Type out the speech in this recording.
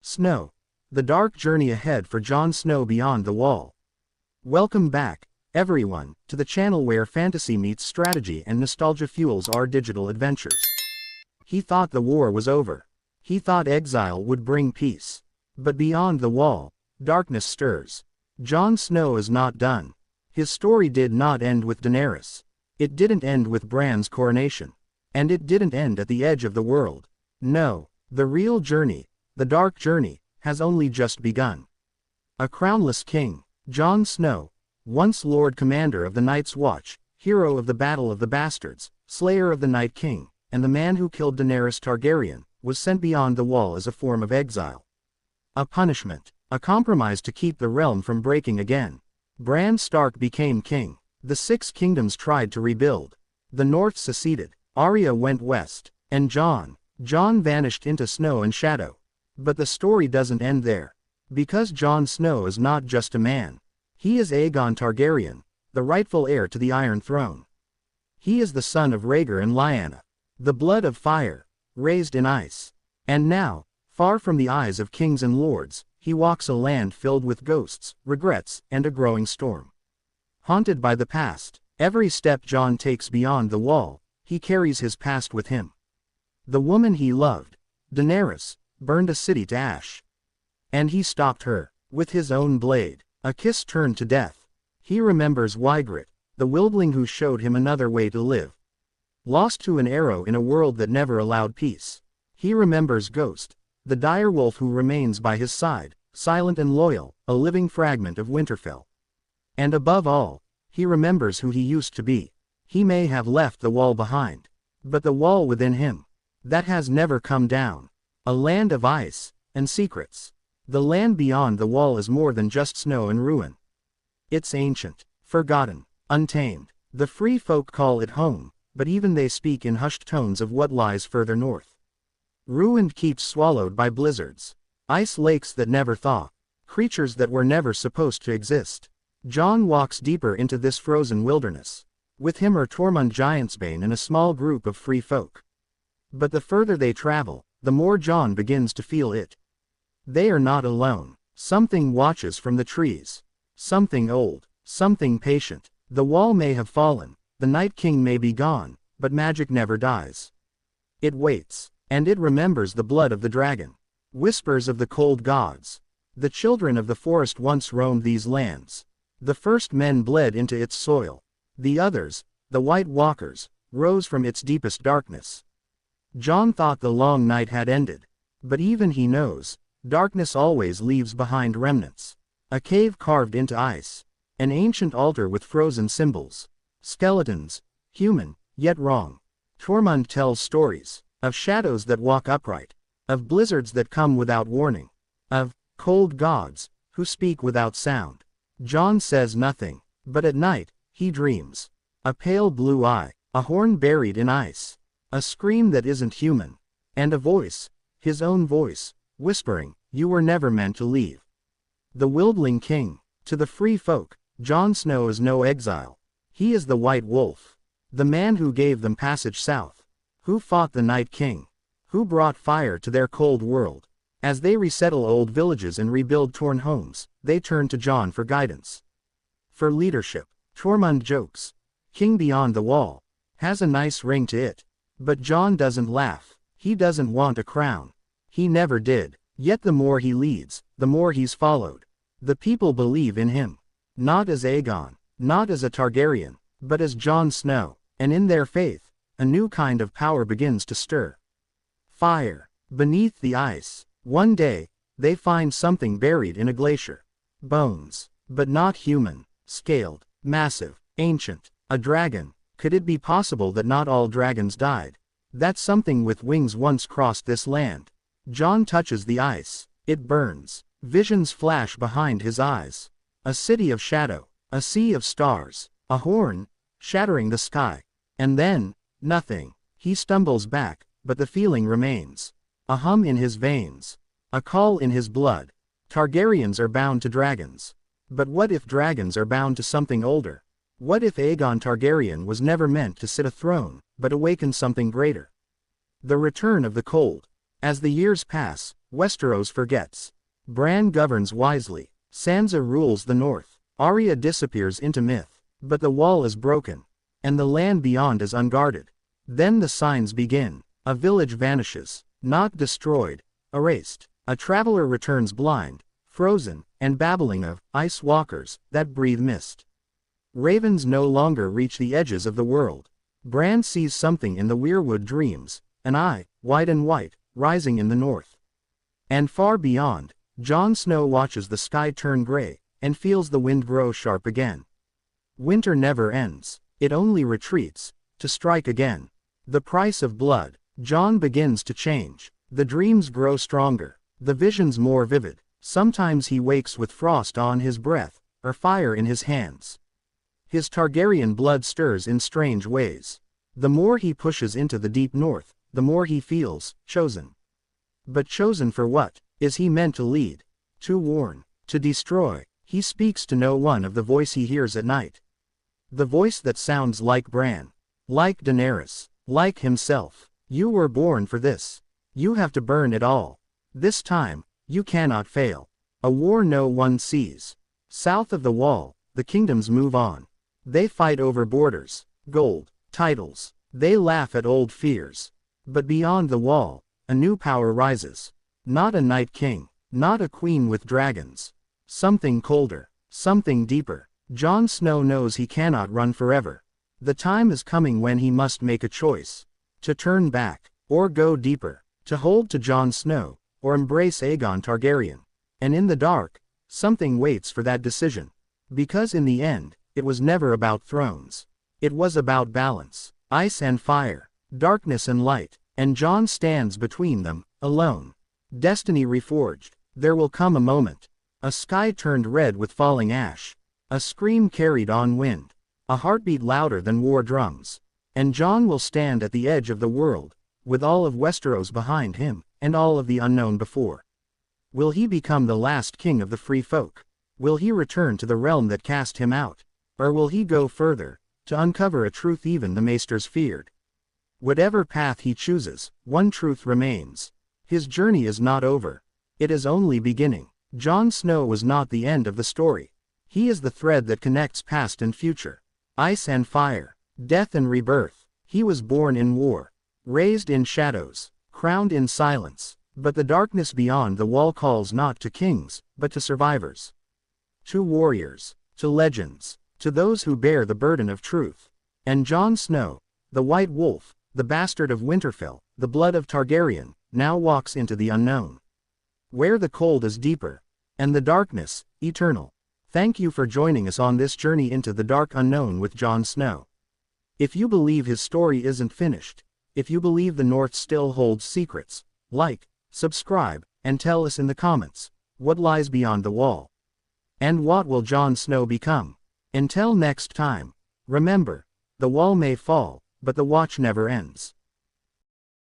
Snow. The dark journey ahead for Jon Snow beyond the wall. Welcome back, everyone, to the channel where fantasy meets strategy and nostalgia fuels our digital adventures. He thought the war was over. He thought exile would bring peace. But beyond the wall, darkness stirs. Jon Snow is not done. His story did not end with Daenerys. It didn't end with Bran's coronation. And it didn't end at the edge of the world. No, the real journey, the dark journey, has only just begun. A crownless king, Jon Snow, once Lord Commander of the Night's Watch, hero of the Battle of the Bastards, slayer of the Night King, and the man who killed Daenerys Targaryen, was sent beyond the wall as a form of exile. A punishment, a compromise to keep the realm from breaking again. Bran Stark became king. The Six Kingdoms tried to rebuild. The North seceded. Arya went west. And Jon vanished into snow and shadow. But the story doesn't end there. Because Jon Snow is not just a man. He is Aegon Targaryen, the rightful heir to the Iron Throne. He is the son of Rhaegar and Lyanna. The blood of fire, raised in ice. And now, far from the eyes of kings and lords, he walks a land filled with ghosts, regrets, and a growing storm. Haunted by the past, every step Jon takes beyond the wall, he carries his past with him. The woman he loved, Daenerys, burned a city to ash. And he stopped her, with his own blade. A kiss turned to death. He remembers Ygritte, the wildling who showed him another way to live. Lost to an arrow in a world that never allowed peace. He remembers Ghost, the direwolf who remains by his side, silent and loyal, a living fragment of Winterfell. And above all, he remembers who he used to be. He may have left the wall behind. But the wall within him, that has never come down. A land of ice and secrets. The land beyond the wall is more than just snow and ruin. It's ancient, forgotten, untamed. The free folk call it home, but even they speak in hushed tones of what lies further north. Ruined keeps swallowed by blizzards. Ice lakes that never thaw. Creatures that were never supposed to exist. Jon walks deeper into this frozen wilderness. With him are Tormund Giantsbane and a small group of free folk. But the further they travel, the more Jon begins to feel it. They are not alone. Something watches from the trees. Something old. Something patient. The wall may have fallen. The Night King may be gone. But magic never dies. It waits. And it remembers the blood of the dragon. Whispers of the cold gods. The children of the forest once roamed these lands. The first men bled into its soil. The others, the White Walkers, rose from its deepest darkness. Jon thought the long night had ended. But even he knows, darkness always leaves behind remnants. A cave carved into ice. An ancient altar with frozen symbols. Skeletons, human, yet wrong. Tormund tells stories, of shadows that walk upright. Of blizzards that come without warning. Of cold gods, who speak without sound. Jon says nothing, but at night, he dreams. A pale blue eye, a horn buried in ice. A scream that isn't human. And a voice, his own voice, whispering, "You were never meant to leave." The Wildling King. To the free folk, Jon Snow is no exile. He is the White Wolf. The man who gave them passage south. Who fought the Night King. Who brought fire to their cold world. As they resettle old villages and rebuild torn homes, they turn to Jon for guidance. For leadership. Tormund jokes. King beyond the wall. Has a nice ring to it. But Jon doesn't laugh. He doesn't want a crown. He never did. Yet the more he leads, the more he's followed. The people believe in him. Not as Aegon, not as a Targaryen, but as Jon Snow. And in their faith, a new kind of power begins to stir. Fire. Beneath the ice. One day, they find something buried in a glacier. Bones. But not human. Scaled. Massive. Ancient. A dragon. Could it be possible that not all dragons died? That something with wings once crossed this land. Jon touches the ice. It burns. Visions flash behind his eyes. A city of shadow. A sea of stars. A horn, shattering the sky. And then, nothing. He stumbles back, but the feeling remains. A hum in his veins. A call in his blood. Targaryens are bound to dragons. But what if dragons are bound to something older? What if Aegon Targaryen was never meant to sit a throne, but awaken something greater? The return of the cold. As the years pass, Westeros forgets. Bran governs wisely. Sansa rules the north. Arya disappears into myth. But the wall is broken. And the land beyond is unguarded. Then the signs begin. A village vanishes. Not destroyed. Erased. A traveler returns blind, frozen, and babbling of ice walkers that breathe mist. Ravens no longer reach the edges of the world. Bran sees something in the weirwood dreams, an eye, white and white, rising in the north. And far beyond, Jon Snow watches the sky turn gray, and feels the wind grow sharp again. Winter never ends. It only retreats, to strike again. The price of blood. Jon begins to change. The dreams grow stronger. The visions more vivid. Sometimes he wakes with frost on his breath, or fire in his hands. His Targaryen blood stirs in strange ways. The more he pushes into the deep north, the more he feels chosen. But chosen for what? Is he meant to lead? To warn? To destroy? He speaks to no one of the voice he hears at night. The voice that sounds like Bran. Like Daenerys. Like himself. You were born for this. You have to burn it all. This time, you cannot fail. A war no one sees. South of the wall, the kingdoms move on. They fight over borders, gold, titles. They laugh at old fears. But beyond the wall, a new power rises. Not a night king. Not a queen with dragons. Something colder. Something deeper. Jon Snow knows he cannot run forever. The time is coming when he must make a choice. To turn back, or go deeper. To hold to Jon Snow, or embrace Aegon Targaryen. And in the dark, something waits for that decision. Because in the end, it was never about thrones. It was about balance. Ice and fire. Darkness and light. And Jon stands between them, alone. Destiny reforged. There will come a moment. A sky turned red with falling ash. A scream carried on wind. A heartbeat louder than war drums. And Jon will stand at the edge of the world, with all of Westeros behind him, and all of the unknown before. Will he become the last king of the free folk? Will he return to the realm that cast him out? Or will he go further, to uncover a truth even the maesters feared? Whatever path he chooses, one truth remains. His journey is not over. It is only beginning. Jon Snow was not the end of the story. He is the thread that connects past and future. Ice and fire. Death and rebirth. He was born in war. Raised in shadows. Crowned in silence. But the darkness beyond the wall calls not to kings, but to survivors. To warriors. To legends. To those who bear the burden of truth. And Jon Snow, the White Wolf, the bastard of Winterfell, the blood of Targaryen, now walks into the unknown. Where the cold is deeper. And the darkness, eternal. Thank you for joining us on this journey into the dark unknown with Jon Snow. If you believe his story isn't finished, if you believe the North still holds secrets, like, subscribe, and tell us in the comments, what lies beyond the wall? And what will Jon Snow become? Until next time, remember, the wall may fall, but the watch never ends.